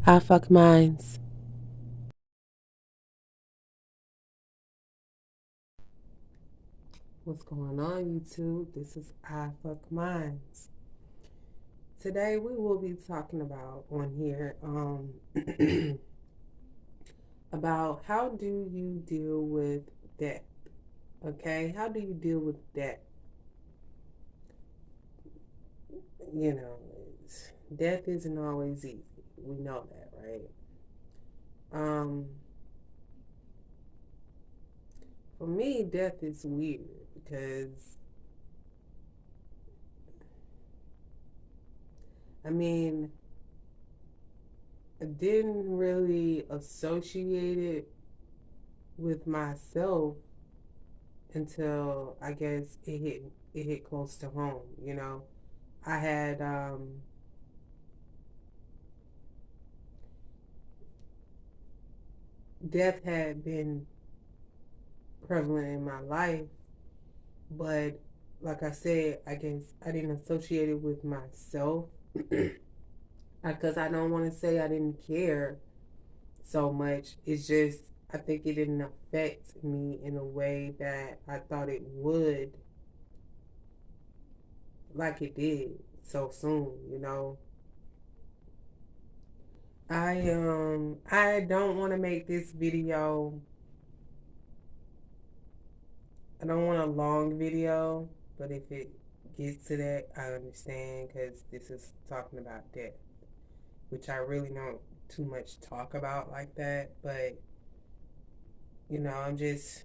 I fuck mines. What's going on, YouTube? This is I fuck mines. Today we will be talking about on here about how do you deal with death. Okay, how do you deal with death? You know, death isn't always easy. We know that, right? Um, for me, death is weird because I mean I didn't really associate it with myself until I guess it hit close to home. I had death had been prevalent in my life, but like I said, I guess I didn't associate it with myself because I don't want to say I didn't care so much. It's just I think it didn't affect me in a way that I thought it would, like it did so soon. I don't want to make this video. I don't want a long video, but if it gets to that, I understand because this is talking about death, which I really don't too much talk about like that. But I'm just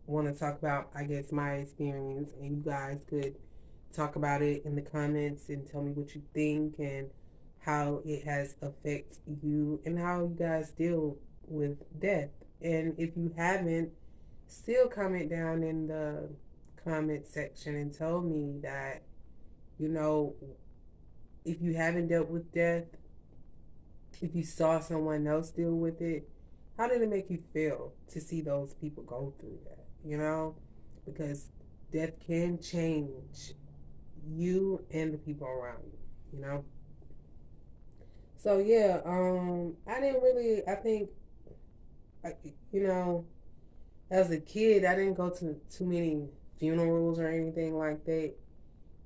want to talk about, I guess, my experience, and you guys could talk about it in the comments and tell me what you think and how it has affected you and how you guys deal with death. And if you haven't, still comment down in the comment section and tell me that, you know, if you haven't dealt with death, if you saw someone else deal with it, how did it make you feel to see those people go through that? Because death can change you and the people around you. So yeah, I didn't really, I think, you know, as a kid, I didn't go to too many funerals or anything like that,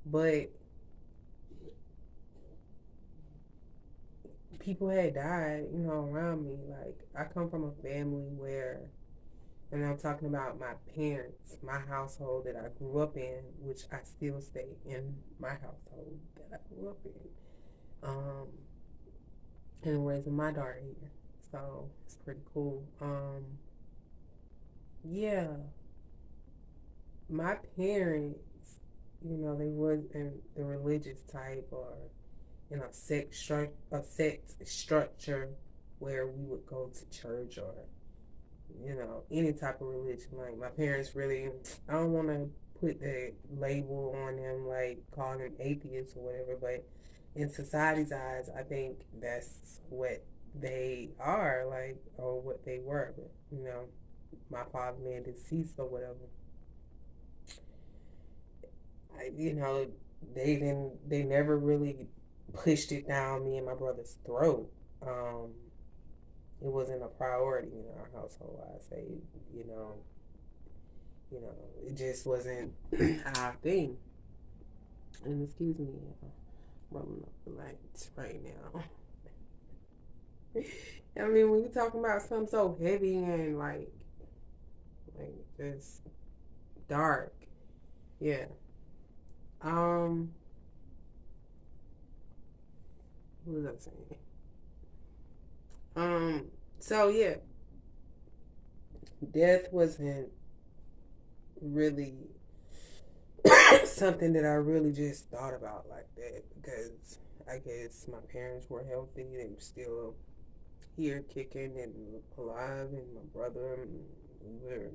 but people had died, around me. Like, I come from a family where, and I'm talking about my parents, my household that I grew up in, which I still stay in my household that I grew up in, and raising my daughter here. So it's pretty cool. Yeah, my parents, they wasn't the religious type or in a sect structure where we would go to church or any type of religion. Like my parents really, I don't want to put the label on them like calling them atheists or whatever, but in society's eyes, I think that's what they are like or what they were. But my father being deceased or whatever, I, they never really pushed it down me and my brother's throat. Um, it wasn't a priority in our household. I say, you know, it just wasn't our thing. And excuse me, I'm rolling up the lights right now. I mean, when you're talking about something so heavy and like just dark, yeah. Um, what was I saying? Um, so yeah, death wasn't really something that I really just thought about like that because I guess my parents were healthy. They were still here kicking and alive, and my brother and we were,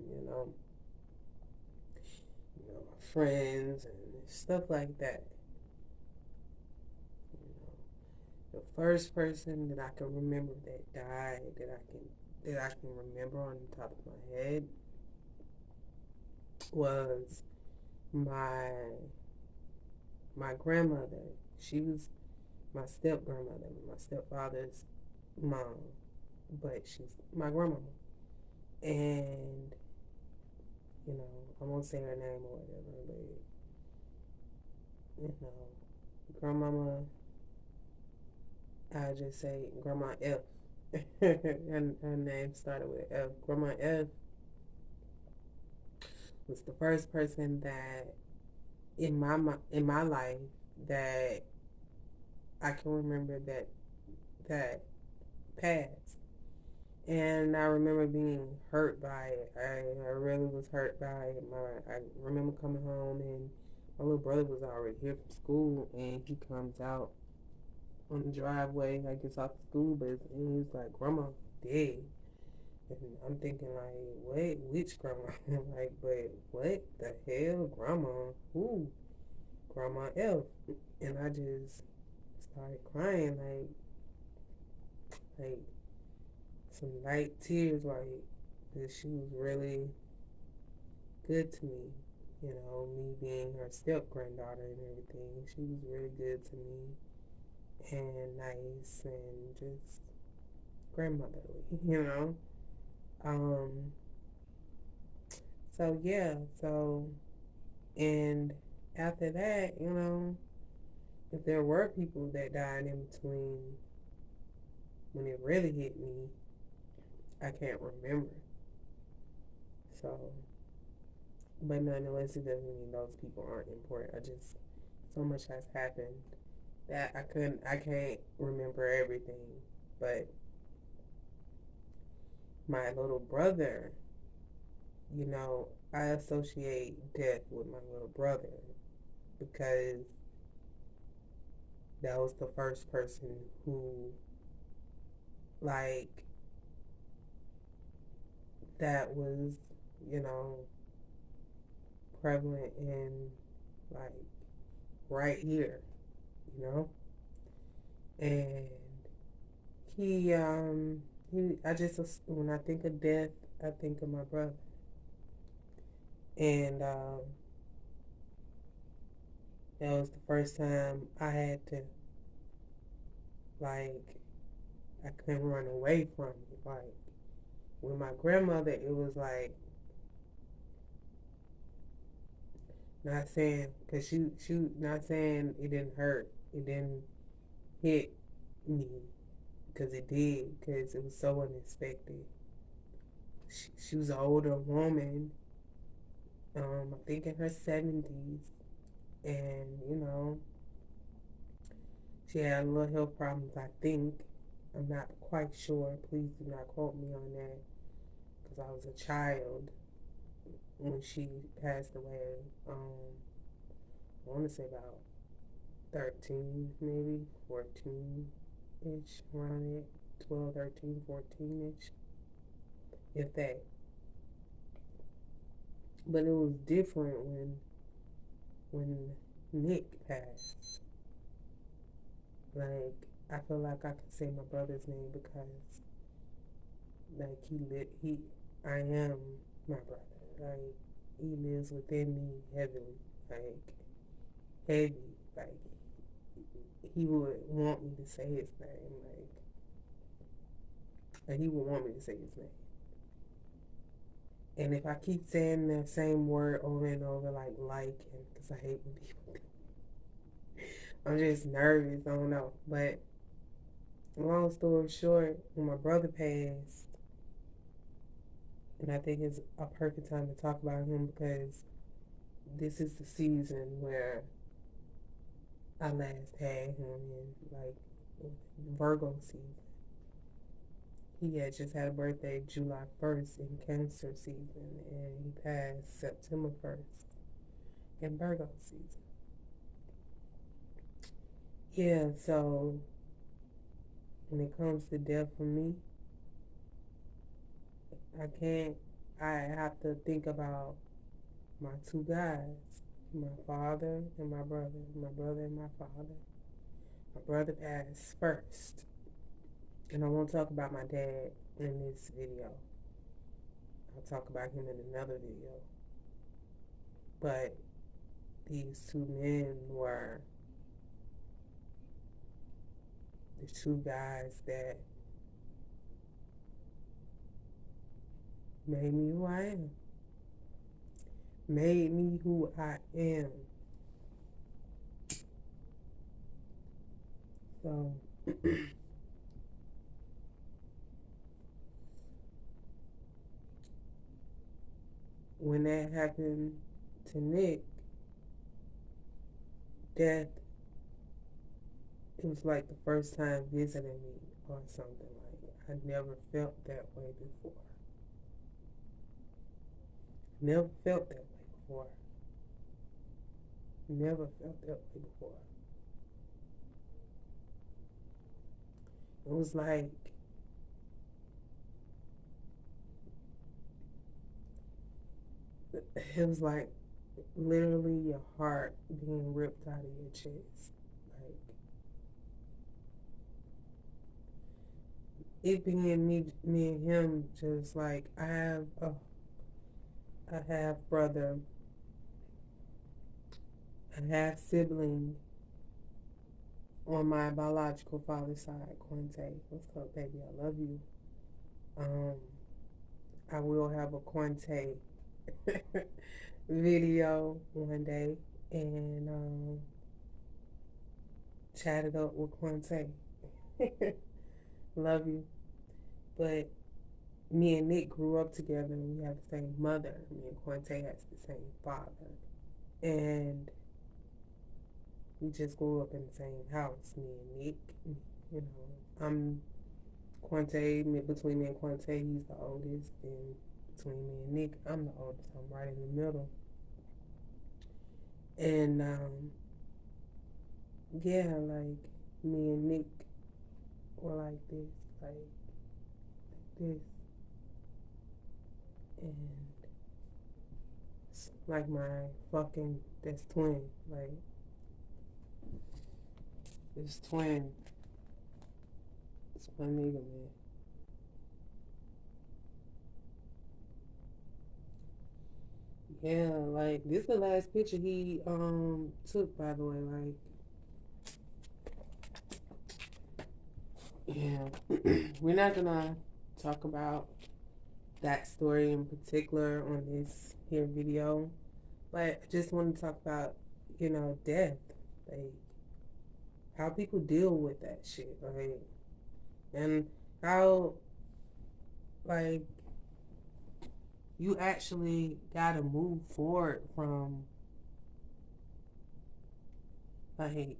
my friends and stuff like that. You the first person that I can remember that died that I can remember on the top of my head was my my grandmother. She was my step grandmother, my stepfather's mom, but she's my grandmama. And, I won't say her name or whatever, but, grandmama, I just say Grandma F. Her name started with F. Grandma F was the first person that in my life that I can remember that passed. And I remember being hurt by it. I really was hurt by it. I remember coming home and my little brother was already here from school and he comes out on the driveway, I guess off the school bus, and he's like, Grandma dead. And I'm thinking like, what? Which grandma? Like, but what the hell? Grandma? Who? Grandma F. And I just started crying like some light tears, like, because she was really good to me. Me being her step granddaughter and everything. She was really good to me and nice and just grandmotherly. Um, so yeah, and after that, if there were people that died in between when it really hit me, I can't remember. So, but nonetheless, it doesn't mean those people aren't important. So much has happened that I can't remember everything. But my little brother, I associate death with my little brother because that was the first person who, like, that was, you know, prevalent in, like, right here, you know? And when I think of death, I think of my brother. And that was the first time I had to, like, I couldn't run away from it. Like, with my grandmother, it was like, not saying, because not saying it didn't hurt, it didn't hit me, because it did, because it was so unexpected. She was an older woman, I think in her 70s, and, she had a little health problems, I think. I'm not quite sure. Please do not quote me on that, because I was a child when she passed away. I want to say about 13, maybe 14-ish, around it. 12, 13, 14-ish, if that. But it was different when Nick passed. Like, I feel like I could say my brother's name because, like, I am my brother. Like, he lives within me heavily, like, heavy. Like, he would want me to say his name, like he would want me to say his name. And if I keep saying the same word over and over, like, because I hate when people do, I'm just nervous. I don't know. But long story short, when my brother passed, and I think it's a perfect time to talk about him because this is the season where I last had him in, like, Virgo season. He had just had a birthday July 1st in Cancer season, and he passed September 1st in Virgo season. Yeah, so when it comes to death for me, I have to think about my two guys, my father and my brother, my brother and my father. My brother passed first, and I won't talk about my dad in this video. I'll talk about him in another video. But these two men were two guys that made me who I am. Made me who I am. So when that happened to Nick, death, it was like the first time visiting me or something like that. I never felt that way before. Never felt that way before. Never felt that way before. It was like literally your heart being ripped out of your chest. Like it being me and him, just like I have a half brother, a half sibling on my biological father's side, Quante. What's up, baby? I love you. Um, I will have a Quante video one day and chat it up with Quante. Love you. But me and Nick grew up together and we have the same mother. Me and Quante has the same father. And we just grew up in the same house, me and Nick. You know, I'm Quante, between me and Quante, he's the oldest. And between me and Nick, I'm the oldest. I'm right in the middle. And yeah, like me and Nick were like this, like this. And it's like my fucking, that's twin. Like, this twin. It's my nigga, man. Yeah, like this is the last picture he took, by the way. Like, yeah, we're not gonna talk about that story in particular on this here video, but I just want to talk about, you know, death, like how people deal with that shit, like, and how, like, you actually gotta move forward from, like,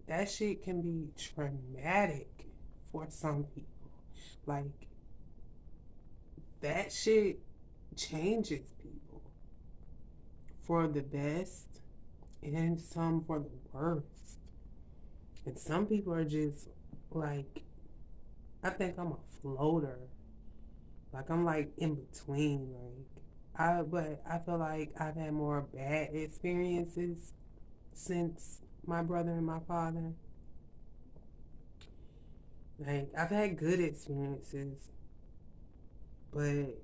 that shit can be traumatic for some people. Like, that shit changes people for the best and some for the worst. And some people are just like, I think I'm a floater. Like, I'm like in between. But I feel like I've had more bad experiences since my brother and my father. Like, I've had good experiences, but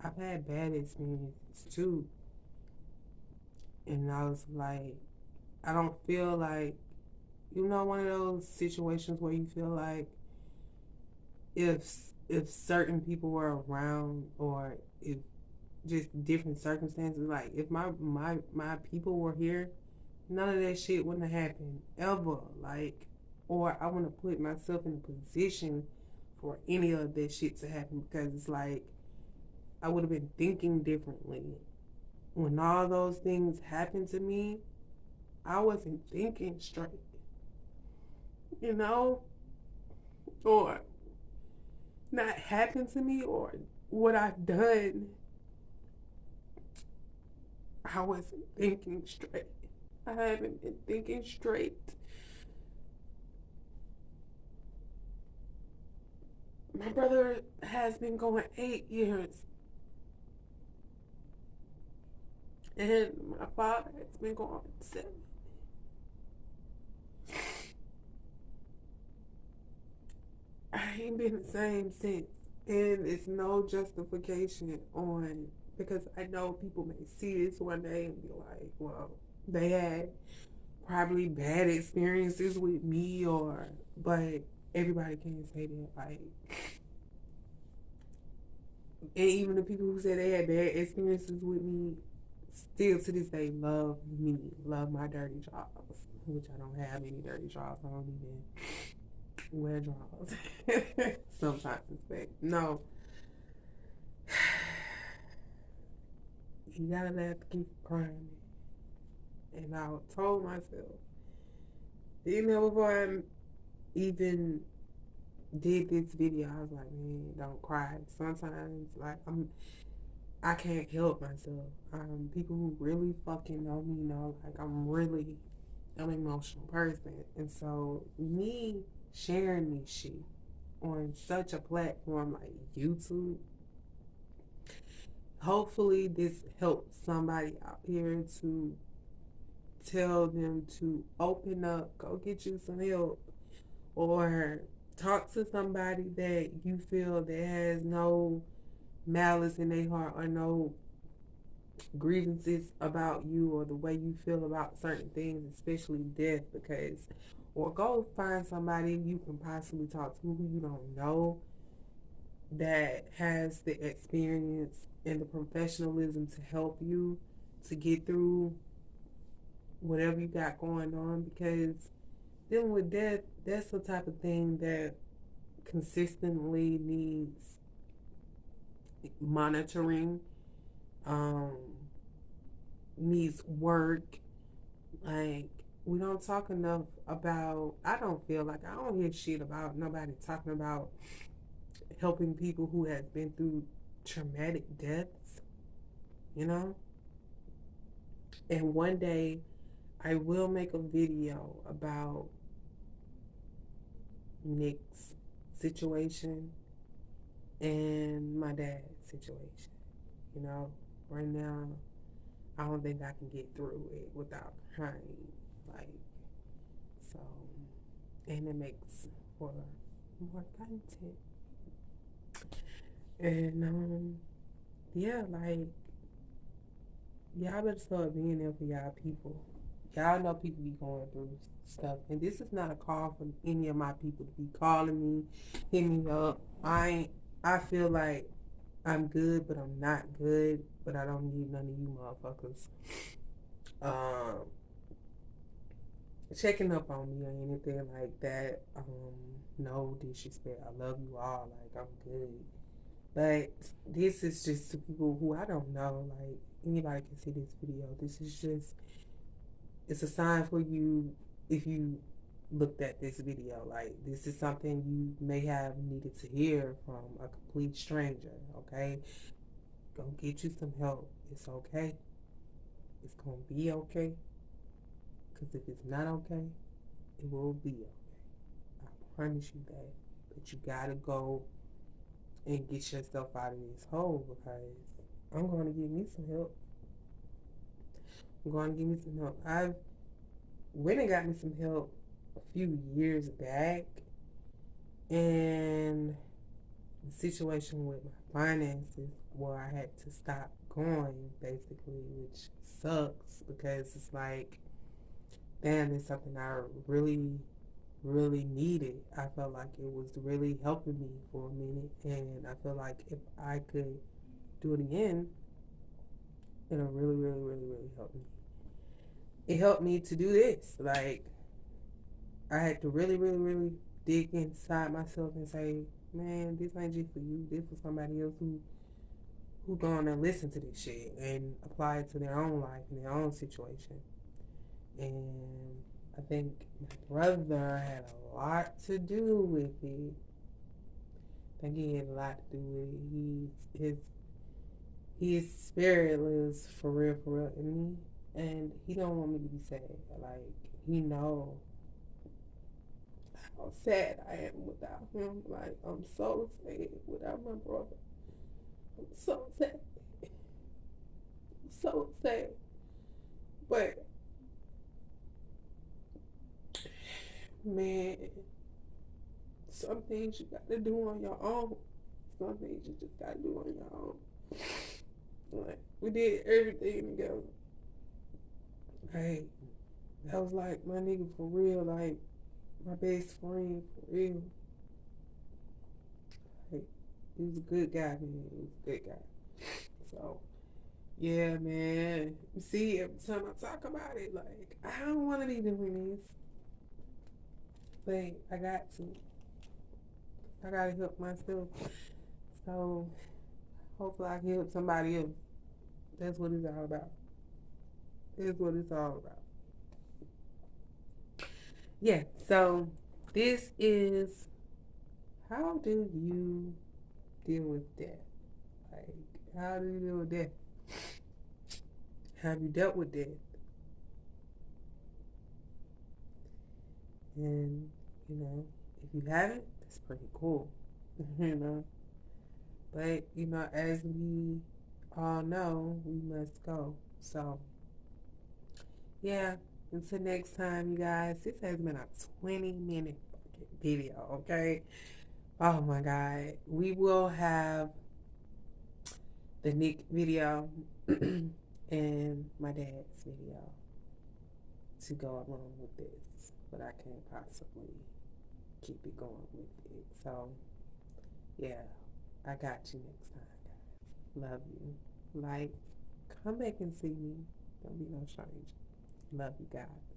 I've had bad experiences too. And I was like, I don't feel like, you know, one of those situations where you feel like if if certain people were around, or if just different circumstances, like if my people were here, none of that shit wouldn't have happened ever. Like, or I want to put myself in a position for any of that shit to happen, because it's like I would have been thinking differently. When all those things happened to me, I wasn't thinking straight, you know? Or not happened to me, or what I've done, I wasn't thinking straight. I haven't been thinking straight. My brother has been going 8 years, and my father has been going 7. I ain't been the same since. And it's no justification on, because I know people may see this one day and be like, well, they had probably bad experiences with me, but everybody can't say that. Like, and even the people who said they had bad experiences with me, still to this day love me, love my dirty drawers, which I don't have any dirty drawers. I don't even wear drawers. Sometimes it's no. You gotta laugh to keep crying. And I told myself, even before I even did this video, I was like, man, don't cry. Sometimes, like, I can't help myself. People who really fucking know me know, like, I'm an emotional person. And so, me sharing this shit on such a platform like YouTube, hopefully this helps somebody out here to tell them to open up, go get you some help, or talk to somebody that you feel that has no malice in their heart or no grievances about you or the way you feel about certain things, especially death, because or go find somebody you can possibly talk to who you don't know that has the experience and the professionalism to help you to get through whatever you got going on, because dealing with death, that's the type of thing that consistently needs monitoring, um, needs work. Like, we don't talk enough about, I don't feel like, I don't hear shit about nobody talking about helping people who have been through traumatic deaths, you know? And one day I will make a video about Nick's situation and my dad's situation. You know, right now, I don't think I can get through it without crying. Like, so, and it makes for more content. And, yeah, like, y'all better start being there for y'all people. Y'all know people be going through stuff. And this is not a call for any of my people to be calling me, hitting me up. I feel like I'm good, but I'm not good. But I don't need none of you motherfuckers checking up on me or anything like that. No disrespect. I love you all. Like, I'm good. But this is just to people who I don't know. Like, anybody can see this video. This is just, it's a sign for you if you looked at this video. Like, this is something you may have needed to hear from a complete stranger, okay? Go get you some help. It's okay. It's going to be okay. Because if it's not okay, it will be okay. I promise you that. But you got to go and get yourself out of this hole, because I'm going to give me some help. I'm going to give me some help. I've went and got me some help a few years back, and the situation with my finances where I had to stop going, basically, which sucks because it's like, damn, it's something I really, really needed. I felt like it was really helping me for a minute, and I feel like if I could do it again, it'll really, really, really, really help me. It helped me to do this. Like, I had to really, really, really dig inside myself and say, man, this ain't just for you. This for somebody else who gonna listen to this shit and apply it to their own life and their own situation. And I think my brother had a lot to do with it. I think he had a lot to do with it. His spirit lives for real in me, and he don't want me to be sad. Like, he know how sad I am without him. Like, I'm so sad without my brother. I'm so sad. So sad. But, man, some things you got to do on your own. Some things you just got to do on your own. Like, we did everything together. Like, That was like my nigga for real, like my best friend for real. Like, he was a good guy, man. He was a good guy. So yeah, man. You see, every time I talk about it, like I don't want to be doing this, but I got to. I gotta help myself. So hopefully I can help somebody else. That's what it's all about. That's what it's all about. Yeah. So this is, how do you deal with death? Like, how do you deal with death? Have you dealt with death? And if you haven't, that's pretty cool. you know. But as we all know, we must go. So yeah. Until next time, you guys. This has been a 20-minute video. Okay. Oh my God. We will have the Nick video and my dad's video to go along with this, but I can't possibly keep it going with it. So, yeah, I got you next time, guys. Love you. Like, come back and see me. Don't be no stranger. Love you guys.